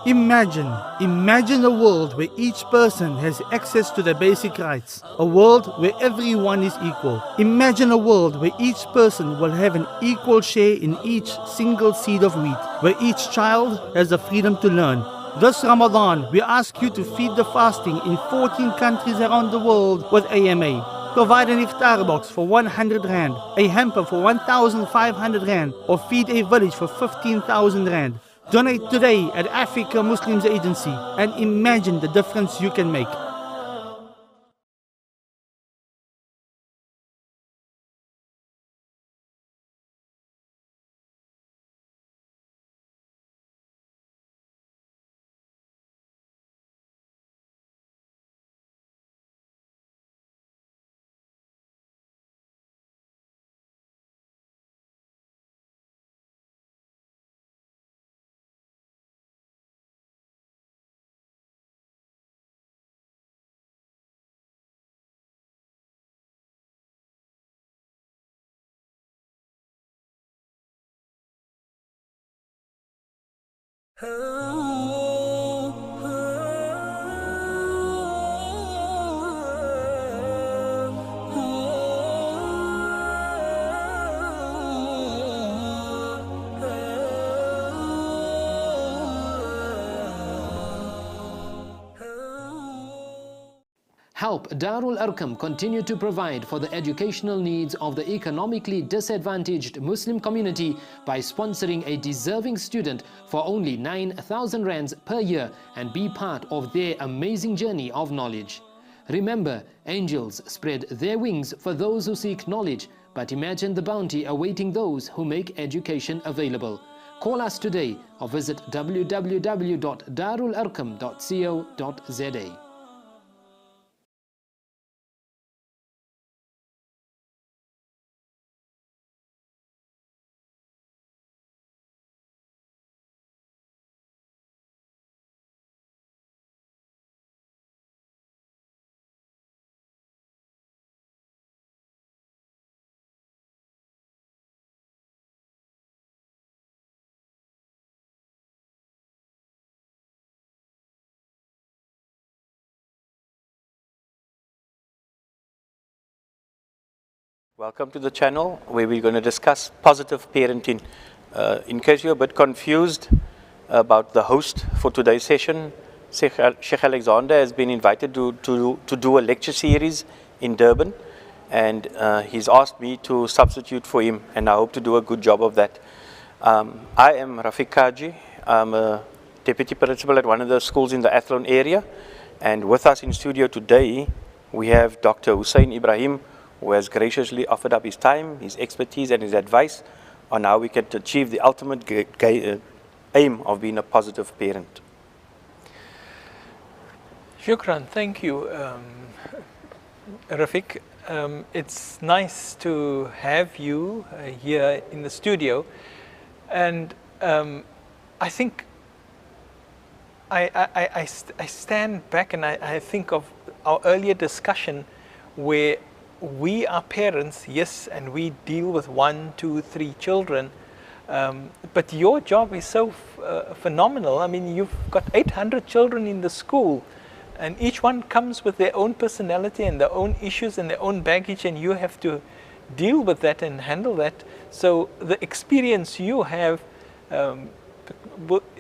Imagine a world where each person has access to their basic rights. A world where everyone is equal. Imagine a world where each person will have an equal share in each single seed of wheat. Where each child has the freedom to learn. This Ramadan, we ask you to feed the fasting in 14 countries around the world with AMA. Provide an iftar box for 100 Rand, a hamper for 1,500 Rand, or feed a village for 15,000 Rand. Donate today at Africa Muslims Agency and imagine the difference you can make. Help Darul Arqam continue to provide for the educational needs of the economically disadvantaged Muslim community by sponsoring a deserving student for only 9,000 rands per year and be part of their amazing journey of knowledge. Remember, angels spread their wings for those who seek knowledge, but imagine the bounty awaiting those who make education available. Call us today or visit www.darularqam.co.za. Welcome to the channel where we're going to discuss positive parenting. In case you're a bit confused about the host for today's session, Sheikh Alexander has been invited to do a lecture series in Durban, and he's asked me to substitute for him, and I hope to do a good job of that. I am Rafiq Kaji. I'm a deputy principal at one of the schools in the Athlone area, and with us in studio today we have Dr. Hoosain Ebrahim, who has graciously offered up his time, his expertise and his advice on how we can achieve the ultimate aim of being a positive parent. Shukran, thank you, Rafiq. It's nice to have you here in the studio, and I think I stand back and I think of our earlier discussion where we are parents, yes, and we deal with 1, 2, 3 children, but your job is so phenomenal. I mean, you've got 800 children in the school, and each one comes with their own personality and their own issues and their own baggage, and you have to deal with that and handle that. So the experience you have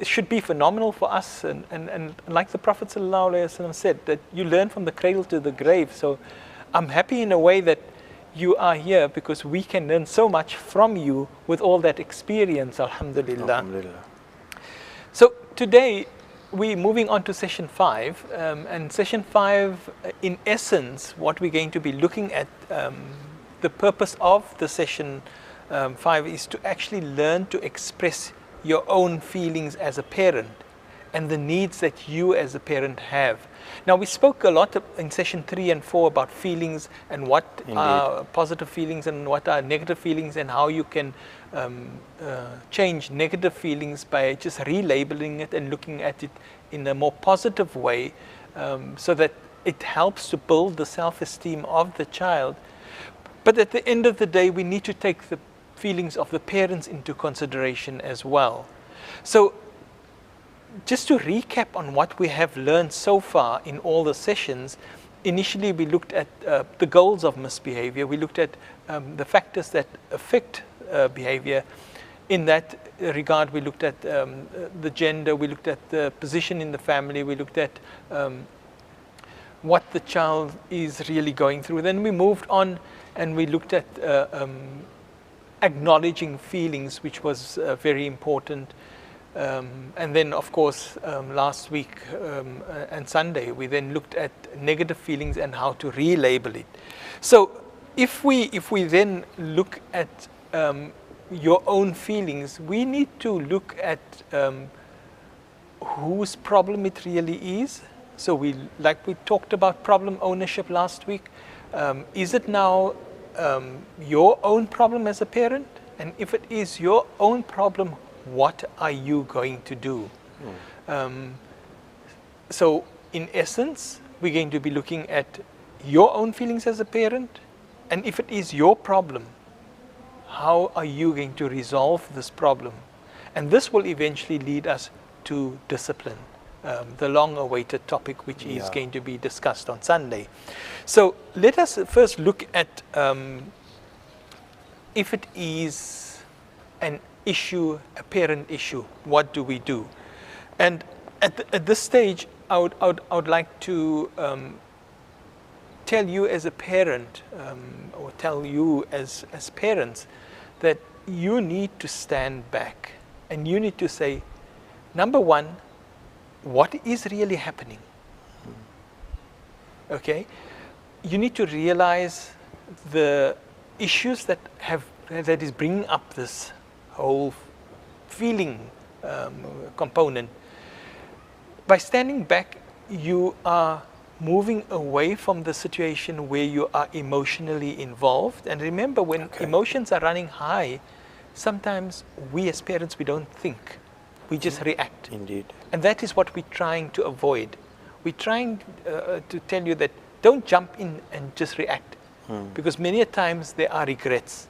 should be phenomenal for us, and like the Prophet ﷺ said, that you learn from the cradle to the grave. So I'm happy in a way that you are here because we can learn so much from you with all that experience, alhamdulillah. Alhamdulillah. So today we're moving on to session 5, and session 5, in essence, what we're going to be looking at, the purpose of the session 5 is to actually learn to express your own feelings as a parent and the needs that you as a parent have. Now, we spoke a lot in session 3 and 4 about feelings and what are positive feelings and what are negative feelings, and how you can change negative feelings by just relabeling it and looking at it in a more positive way, so that it helps to build the self-esteem of the child. But at the end of the day, we need to take the feelings of the parents into consideration as well. So just to recap on what we have learned so far in all the sessions, initially we looked at the goals of misbehavior. We looked at the factors that affect behavior. In that regard, we looked at the gender, we looked at the position in the family, we looked at what the child is really going through. Then we moved on and we looked at acknowledging feelings, which was very important. And then, of course, last week and Sunday, we then looked at negative feelings and how to relabel it. So if we then look at your own feelings, we need to look at whose problem it really is. So we talked about problem ownership last week. Is it now your own problem as a parent? And if it is your own problem, what are you going to do? So in essence, we're going to be looking at your own feelings as a parent. And if it is your problem, how are you going to resolve this problem? And this will eventually lead us to discipline, the long-awaited topic which is going to be discussed on Sunday. So let us first look at if it is an issue, a parent issue, what do we do? And at this stage, I would like to tell you as a parent, or tell you as parents, that you need to stand back and you need to say, number one, what is really happening? Okay? You need to realize the issues that is bringing up this whole feeling component. By standing back, you are moving away from the situation where you are emotionally involved. And remember, when emotions are running high, sometimes we as parents, we don't think. We just react. Indeed. And that is what we're trying to avoid. We're trying to tell you that don't jump in and just react. Because many a times there are regrets.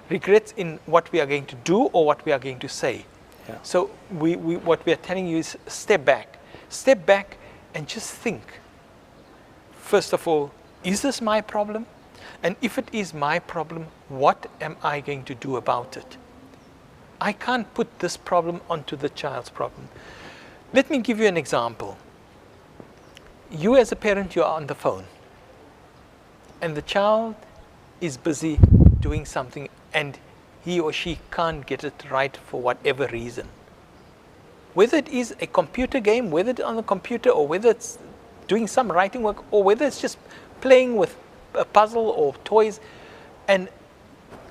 Regrets in what we are going to do or what we are going to say. Yeah. So what we are telling you is step back. Step back and just think. First of all, is this my problem? And if it is my problem, what am I going to do about it? I can't put this problem onto the child's problem. Let me give you an example. You as a parent, you are on the phone. And the child is busy doing something and he or she can't get it right for whatever reason. Whether it is a computer game, whether it's on the computer, or whether it's doing some writing work, or whether it's just playing with a puzzle or toys, and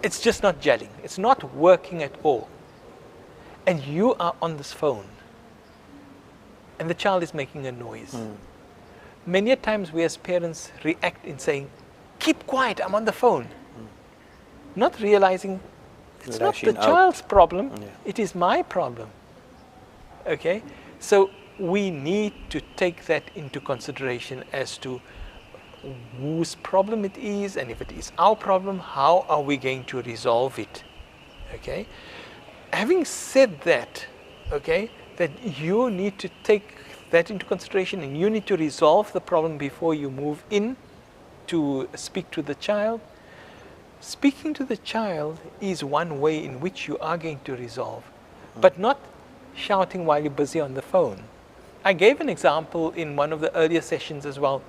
it's just not gelling. It's not working at all. And you are on this phone, and the child is making a noise. Many a times we as parents react in saying, keep quiet, I'm on the phone. Not realizing it's not the child's problem, it is my problem. Okay? So we need to take that into consideration as to whose problem it is, and if it is our problem, how are we going to resolve it? Okay? Having said that, okay, that you need to take that into consideration and you need to resolve the problem before you move in to speak to the child. Speaking to the child is one way in which you are going to resolve, but not shouting while you're busy on the phone. I gave an example in one of the earlier sessions as well,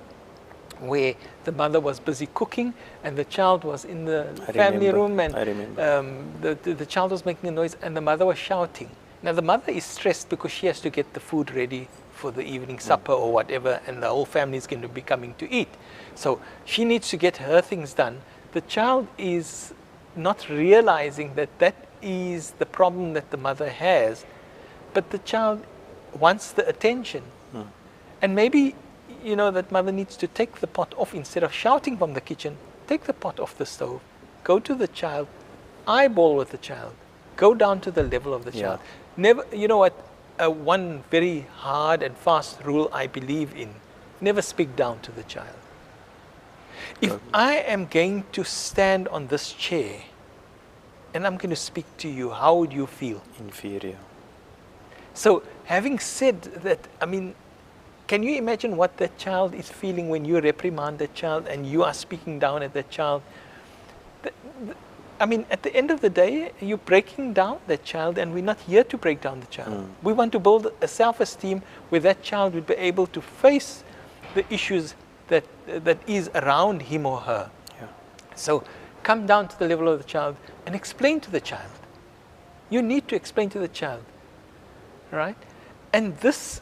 where the mother was busy cooking and the child was in the family room, and the child was making a noise and the mother was shouting. Now the mother is stressed because she has to get the food ready for the evening supper or whatever, and the whole family is going to be coming to eat. So she needs to get her things done. The child is not realizing that that is the problem that the mother has, but the child wants the attention. And maybe, you know, that mother needs to take the pot off. Instead of shouting from the kitchen, take the pot off the stove, go to the child, eyeball with the child, go down to the level of the child. Never, you know what, one very hard and fast rule I believe in, never speak down to the child. If I am going to stand on this chair and I'm going to speak to you, how would you feel? Inferior. So having said that, I mean, can you imagine what that child is feeling when you reprimand that child and you are speaking down at that child? I mean, at the end of the day, you're breaking down that child, and we're not here to break down the child. We want to build a self-esteem where that child will be able to face the issues that is around him or her. Yeah. So come down to the level of the child and explain to the child. You need to explain to the child, right? And this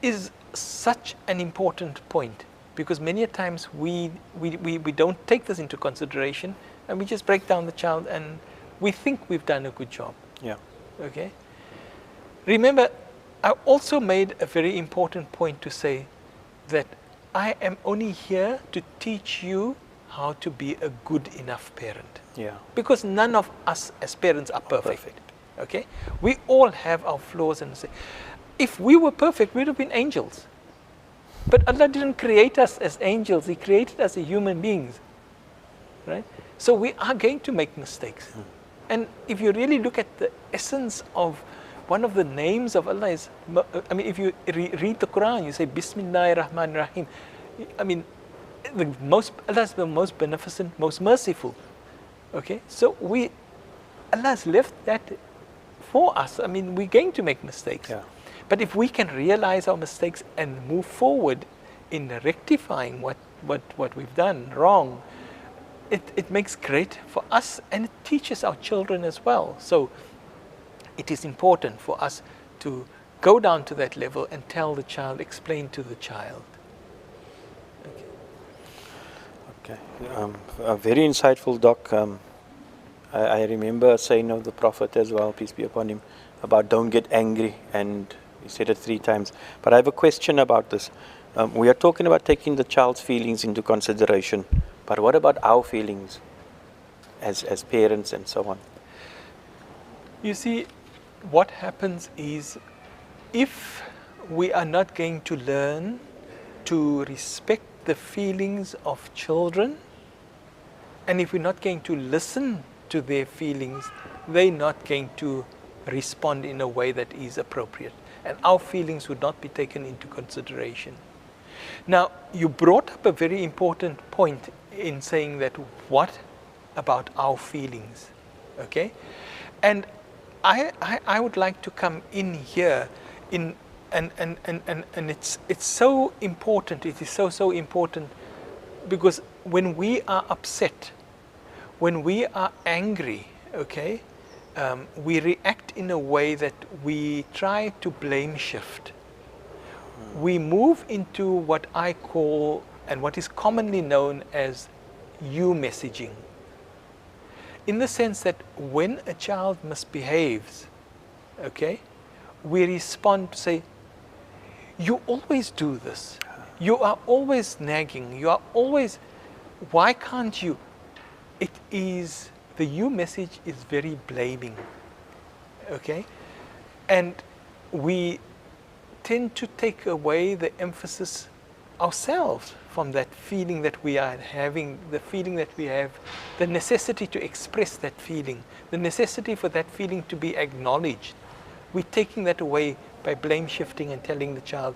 is such an important point, because many a times we don't take this into consideration, and we just break down the child and we think we've done a good job. Yeah. Okay? Remember, I also made a very important point to say that I am only here to teach you how to be a good enough parent. Yeah. Because none of us as parents are perfect. Okay? We all have our flaws, and say, if we were perfect, we'd have been angels. But Allah didn't create us as angels. He created us as human beings. Right? So we are going to make mistakes. And if you really look at the essence of one of the names of Allah is, I mean, if you read the Quran, you say Bismillahir Rahmanir Rahim. I mean, Allah is the most beneficent, most merciful. Okay? So Allah has left that for us. I mean, we're going to make mistakes. Yeah. But if we can realize our mistakes and move forward in rectifying what we've done wrong, it makes great for us, and it teaches our children as well. So it is important for us to go down to that level and tell the child, explain to the child. Okay. Very insightful, Doc. I remember a saying of the Prophet as well, peace be upon him, about don't get angry, and he said it 3 times. But I have a question about this. We are talking about taking the child's feelings into consideration, but what about our feelings as parents and so on? You see, what happens is, if we are not going to learn to respect the feelings of children, and if we're not going to listen to their feelings, they're not going to respond in a way that is appropriate, and our feelings would not be taken into consideration. Now, you brought up a very important point in saying that, what about our feelings? Okay? And I would like to come in here and it's so important. It is so important, because when we are upset, when we are angry, okay, we react in a way that we try to blame shift. We move into what I call, and what is commonly known as, you messaging. In the sense that when a child misbehaves, okay, we respond to say, you always do this. You are always nagging. You are always, why can't you? It is, the you message is very blaming, okay? And we tend to take away the emphasis ourselves from that feeling that we are having, the feeling that we have, the necessity to express that feeling, the necessity for that feeling to be acknowledged. We're taking that away by blame shifting and telling the child,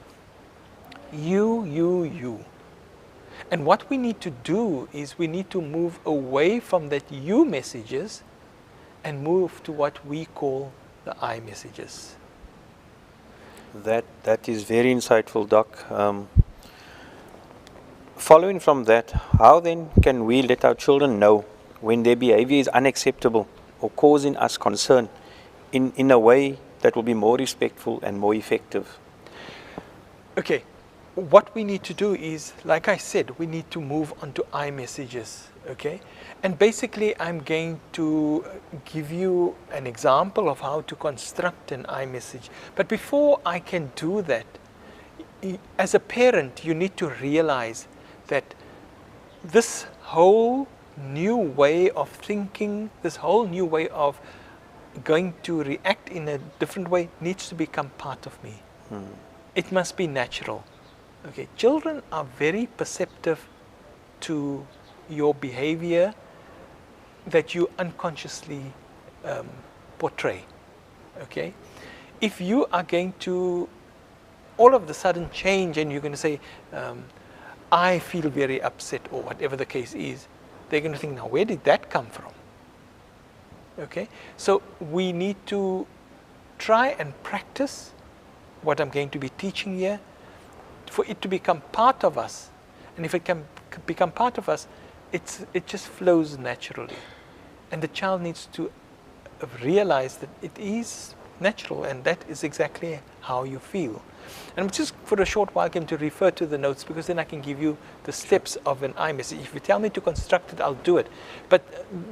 you. And what we need to do is we need to move away from that you messages and move to what we call the I messages. That is very insightful, Doc. Following from that, how then can we let our children know when their behavior is unacceptable or causing us concern in a way that will be more respectful and more effective? Okay, what we need to do is, like I said, we need to move on to I messages, okay? And basically, I'm going to give you an example of how to construct an I message. But before I can do that, as a parent, you need to realize that this whole new way of thinking, this whole new way of going to react in a different way needs to become part of me. It must be natural. Okay, children are very perceptive to your behavior that you unconsciously portray. Okay, if you are going to all of a sudden change and you're going to say, I feel very upset, or whatever the case is, they're going to think, now where did that come from? Okay, so we need to try and practice what I'm going to be teaching here for it to become part of us. And if it can become part of us, it just flows naturally. And the child needs to realize that it is natural, and that is exactly how you feel. And just for a short while going to refer to the notes, because then I can give you the steps of an iMessage. If you tell me to construct it, I'll do it. But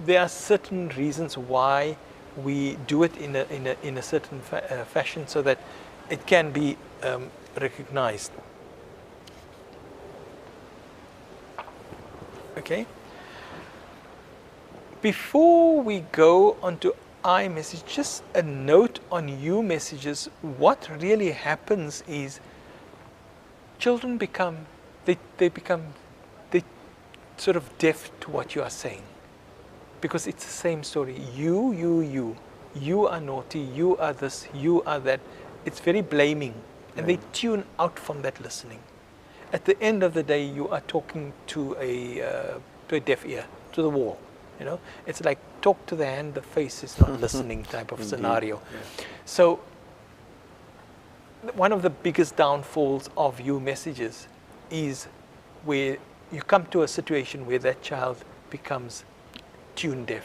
there are certain reasons why we do it in a certain fashion so that it can be recognized. Okay. Before we go on to iMessage, just a note on UMessages. What really happens is children become sort of deaf to what you are saying, because it's the same story. You are naughty, you are this, you are that. It's very blaming, and they tune out from that listening. At the end of the day, you are talking to a deaf ear, to the wall. You know, it's like talk to the hand, the face is not listening type of scenario. Yeah. So one of the biggest downfalls of UMessages is where you come to a situation where that child becomes tune deaf.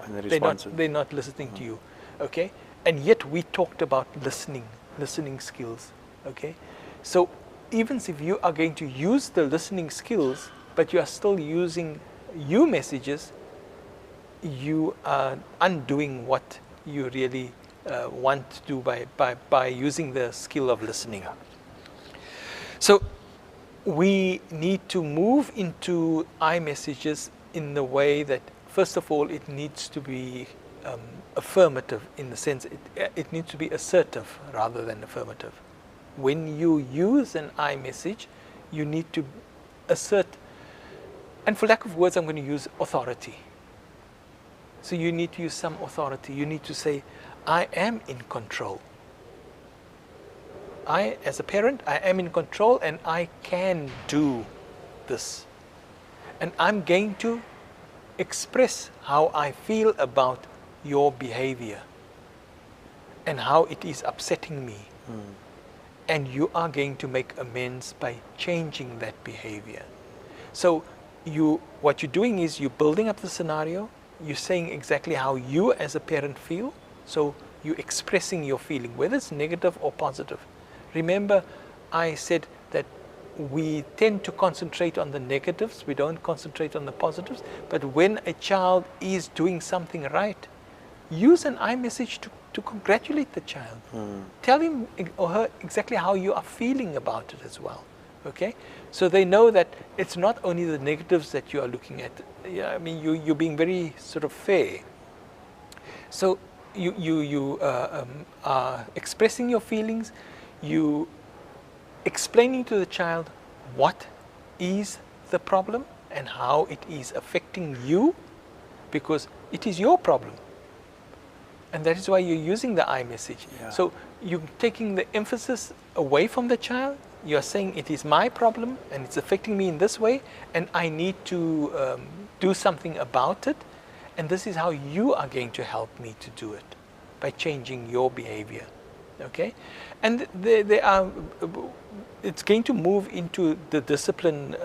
And they're not listening to you. Okay? And yet we talked about listening skills. Okay? So even if you are going to use the listening skills, but you are still using UMessages, you are undoing what you really want to do by using the skill of listening. So we need to move into iMessages in the way that, first of all, it needs to be affirmative, in the sense it needs to be assertive rather than affirmative. When you use an iMessage, you need to assert, and for lack of words, I'm going to use authority. So you need to use some authority. You need to say, I am in control. I, as a parent, I am in control and I can do this. And I'm going to express how I feel about your behavior and how it is upsetting me. And you are going to make amends by changing that behavior. So what you're doing is you're building up the scenario. You're saying exactly how you as a parent feel. So you're expressing your feeling, whether it's negative or positive. Remember, I said that we tend to concentrate on the negatives. We don't concentrate on the positives. But when a child is doing something right, use an iMessage to congratulate the child. Tell him or her exactly how you are feeling about it as well. Okay, so they know that it's not only the negatives that you are looking at. Yeah, I mean, you're being very sort of fair. So you are expressing your feelings. You explaining to the child what is the problem and how it is affecting you, because it is your problem. And that is why you're using the iMessage. Yeah. So you're taking the emphasis away from the child. You're saying it is my problem and it's affecting me in this way, and I need to do something about it. And this is how you are going to help me to do it, by changing your behavior. Okay? And it's going to move into the discipline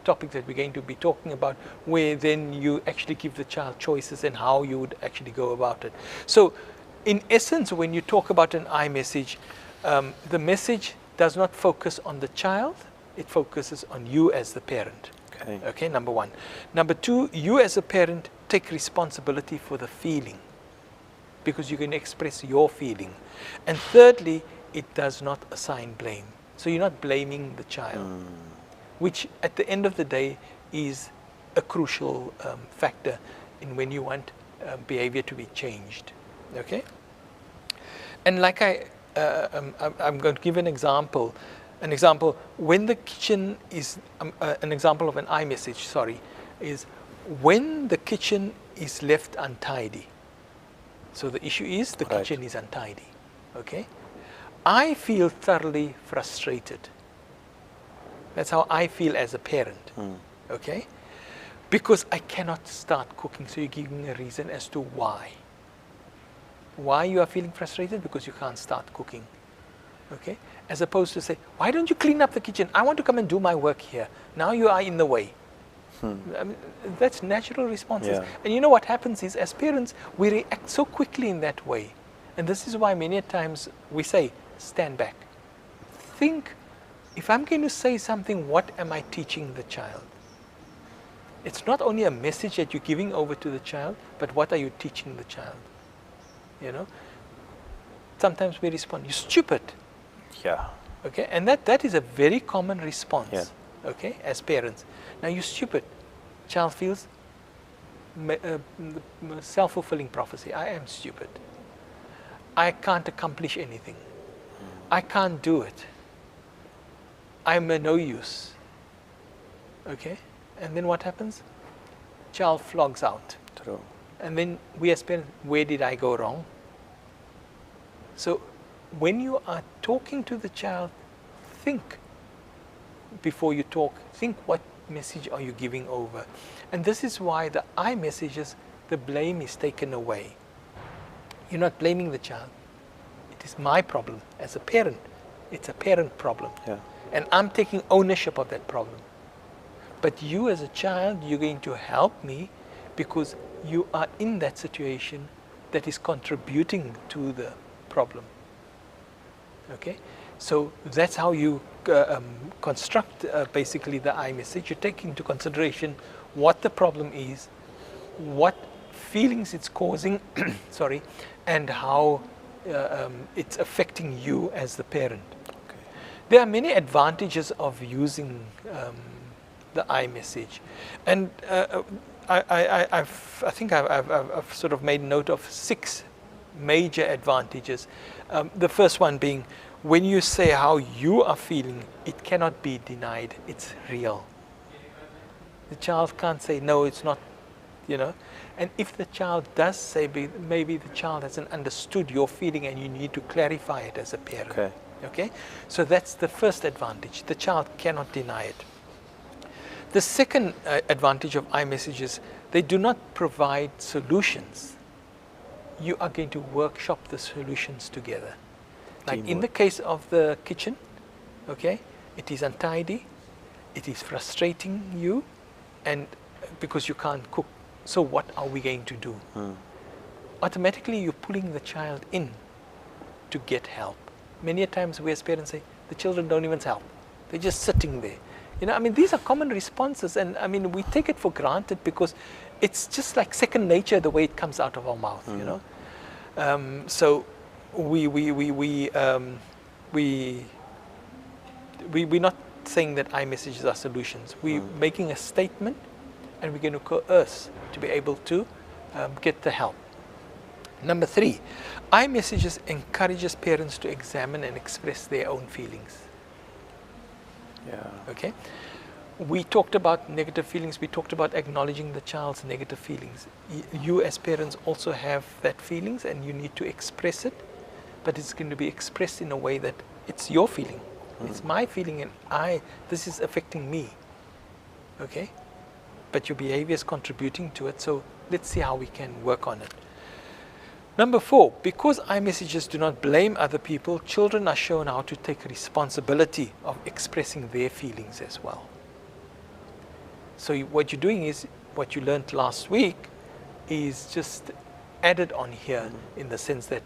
topic that we're going to be talking about, where then you actually give the child choices and how you would actually go about it. So in essence, when you talk about an iMessage, the message does not focus on the child, it focuses on you as the parent. Okay, number one. Number two, you as a parent take responsibility for the feeling, because you can express your feeling. And thirdly, it does not assign blame. So you're not blaming the child, which at the end of the day is a crucial factor in when you want behavior to be changed. Okay? And like I'm going to give an example. An example, when the kitchen is, an example of an iMessage, sorry, is when the kitchen is left untidy. So the issue is the kitchen is untidy. Okay? I feel thoroughly frustrated. That's how I feel as a parent, okay? Because I cannot start cooking, so you're giving a reason as to why. Why you are feeling frustrated? Because you can't start cooking, okay? As opposed to say, why don't you clean up the kitchen? I want to come and do my work here. Now you are in the way. I mean, that's natural responses. Yeah. And you know what happens is, as parents, we react so quickly in that way. And this is why many times we say, stand back. Think, if I'm going to say something, what am I teaching the child? It's not only a message that you're giving over to the child, but what are you teaching the child? You know? Sometimes we respond, you're stupid. Yeah. Okay? And that is a very common response. Yeah. Okay? As parents. Now you're stupid. Child feels self-fulfilling prophecy. I am stupid. I can't accomplish anything. I can't do it. I'm a no use. Okay? And then what happens? Child flogs out. True. And then we as parents, where did I go wrong? So when you are talking to the child, think before you talk. Think, what message are you giving over? And this is why the I messages, the blame is taken away. You're not blaming the child. It is my problem as a parent. It's a parent problem. Yeah. And I'm taking ownership of that problem. But you as a child, you're going to help me because you are in that situation that is contributing to the problem. Okay? So that's how you construct basically the I message. You take into consideration what the problem is, what feelings it's causing, sorry, and how it's affecting you as the parent. Okay. There are many advantages of using the I message, and I think I've sort of made note of 6 major advantages. The first one being, when you say how you are feeling, it cannot be denied. It's real. The child can't say, no, it's not, you know. And if the child does say, maybe the child hasn't understood your feeling and you need to clarify it as a parent. Okay. Okay? So that's the first advantage. The child cannot deny it. The second advantage of iMessages, they do not provide solutions. You are going to workshop the solutions together. Like in the case of the kitchen, okay, it is untidy, it is frustrating you, and because you can't cook. So what are we going to do? Automatically you're pulling the child in to get help. Many a times we as parents say, the children don't even help. They're just sitting there. You know, I mean, these are common responses, and I mean, we take it for granted because it's just like second nature the way it comes out of our mouth, you know. So we're not saying that iMessages are solutions. We're making a statement, and we're going to coerce to be able to get the help. Number 3, iMessages encourages parents to examine and express their own feelings. Yeah. Okay? We talked about negative feelings. We talked about acknowledging the child's negative feelings. You as parents also have that feelings, and you need to express it, but it's going to be expressed in a way that it's your feeling. It's my feeling, and this is affecting me. Okay? But your behavior is contributing to it, so let's see how we can work on it. Number 4, because iMessages do not blame other people, children are shown how to take responsibility of expressing their feelings as well. So what you're doing is, what you learned last week is just added on here in the sense that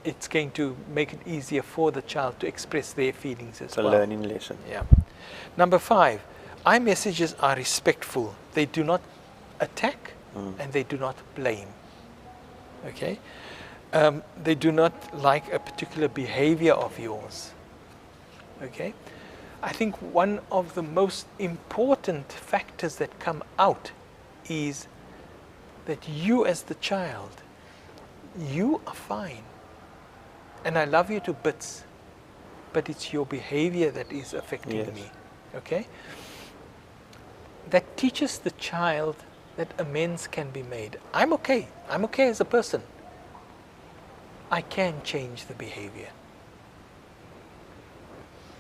it's going to make it easier for the child to express their feelings as well. It's a learning lesson. Yeah. Number 5, iMessages are respectful. They do not attack and they do not blame. Okay? They do not like a particular behavior of yours. Okay? I think one of the most important factors that come out is that you as the child, you are fine. And I love you to bits, but it's your behavior that is affecting me. Okay? That teaches the child that amends can be made. I'm okay. I'm okay as a person. I can change the behavior.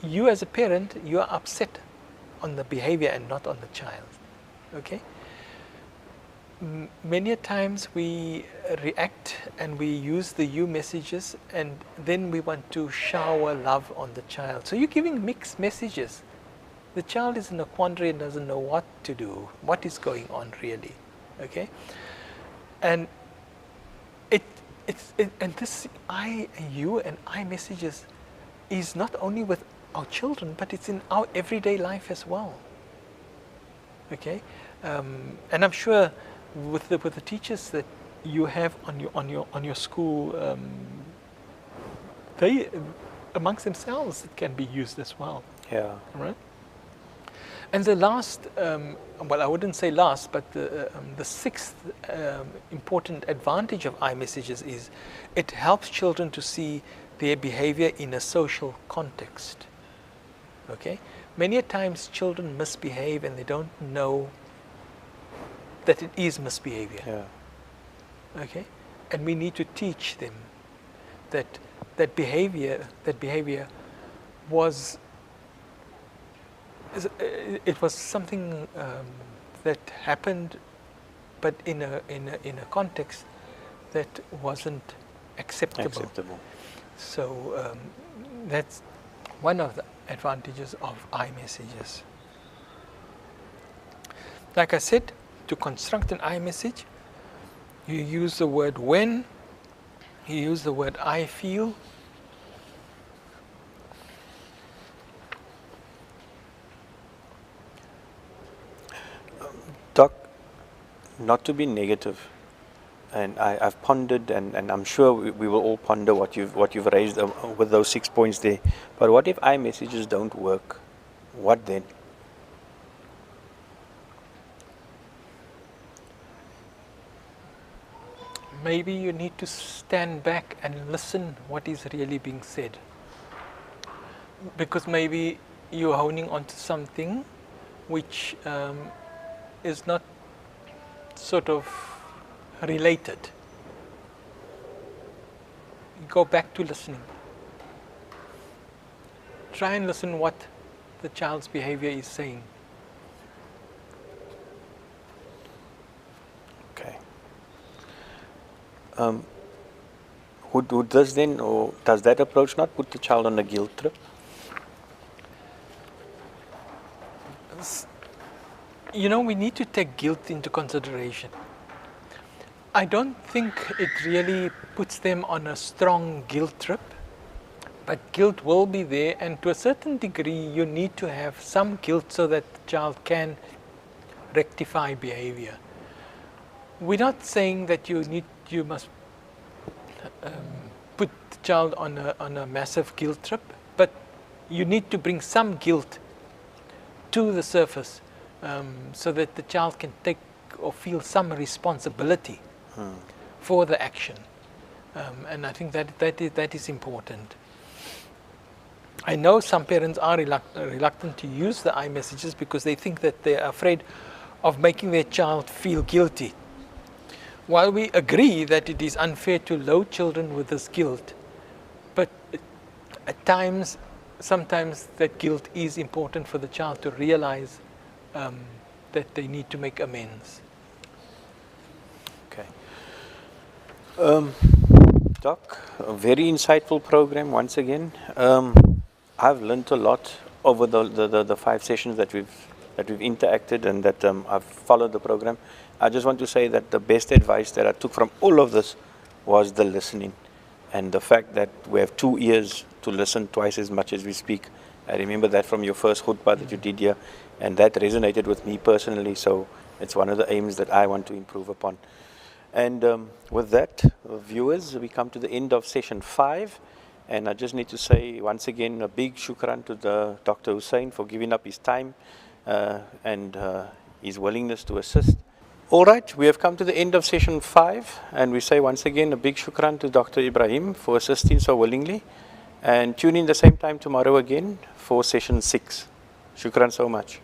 you as a parent, you are upset on the behavior and not on the child. Okay? Many a times we react and we use the you messages, and then we want to shower love on the child. So you're giving mixed messages. The child is in a quandary and doesn't know what to do, what is going on really. Okay? And and this I, you and I messages is not only with our children, but it's in our everyday life as well. Okay? And I'm sure with the teachers that you have on your school, they amongst themselves it can be used as well. Yeah. Right. And the last, well, I wouldn't say last, but the sixth important advantage of iMessages is it helps children to see their behavior in a social context. Okay. Many a times children misbehave and they don't know that it is misbehavior. Yeah. Okay, and we need to teach them that behavior was it was something that happened, but in a context that wasn't acceptable. So that's one of the advantages of iMessages. Like I said, to construct an iMessage, you use the word when, you use the word I feel, Doc, not to be negative, and I've pondered, and I'm sure we will all ponder what you've raised with those 6 points there. But what if iMessages don't work? What then? maybe you need to stand back and listen what is really being said. Because maybe you're honing onto something which is not sort of related. Go back to listening. Try and listen what the child's behavior is saying. Okay. Would this then, or does that approach not put the child on a guilt trip? You know, we need to take guilt into consideration. I don't think it really puts them on a strong guilt trip, but guilt will be there, and to a certain degree you need to have some guilt so that the child can rectify behavior. We're not saying that you must put the child on a massive guilt trip, but you need to bring some guilt to the surface so that the child can take or feel some responsibility for the action, and I think that is important. I know some parents are reluctant to use the iMessages because they think that they're afraid of making their child feel guilty. While we agree that it is unfair to load children with this guilt, but at times, sometimes that guilt is important for the child to realize that they need to make amends. Okay. Doc, a very insightful program once again. I've learned a lot over the 5 sessions that we've interacted and that I've followed the program. I just want to say that the best advice that I took from all of this was the listening, and the fact that we have 2 ears to listen twice as much as we speak. I remember that from your first khutbah that you did here, and that resonated with me personally, so it's one of the aims that I want to improve upon. And with that, viewers, we come to the end of session 5, and I just need to say once again a big shukran to Dr. Hoosain for giving up his time and his willingness to assist. All right, we have come to the end of session 5, and we say once again a big shukran to Dr. Ebrahim for assisting so willingly, and tune in the same time tomorrow again for session 6. Shukran so much.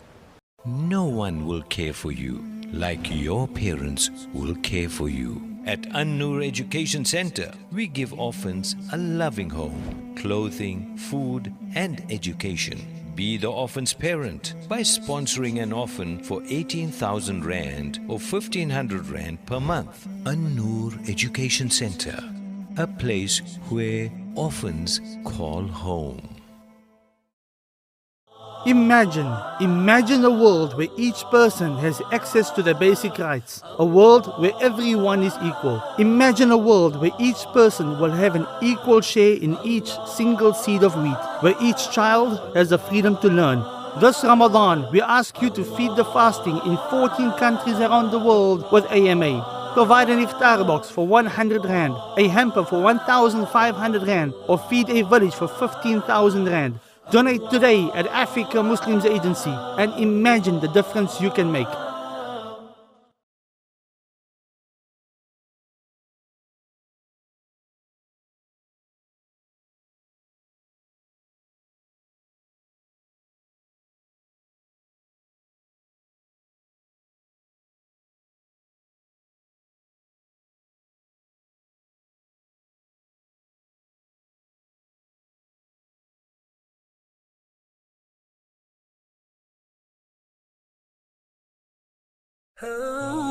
No one will care for you like your parents will care for you. At An-Nur Education Center, we give orphans a loving home, clothing, food and education. Be the orphan's parent by sponsoring an orphan for 18,000 Rand or 1,500 Rand per month. An-Nur Education Center, a place where orphans call home. Imagine a world where each person has access to their basic rights. A world where everyone is equal. Imagine a world where each person will have an equal share in each single seed of wheat. Where each child has the freedom to learn. This Ramadan, we ask you to feed the fasting in 14 countries around the world with AMA. Provide an iftar box for 100 Rand, a hamper for 1,500 Rand, or feed a village for 15,000 Rand. Donate today at Africa Muslims Agency and imagine the difference you can make. Oh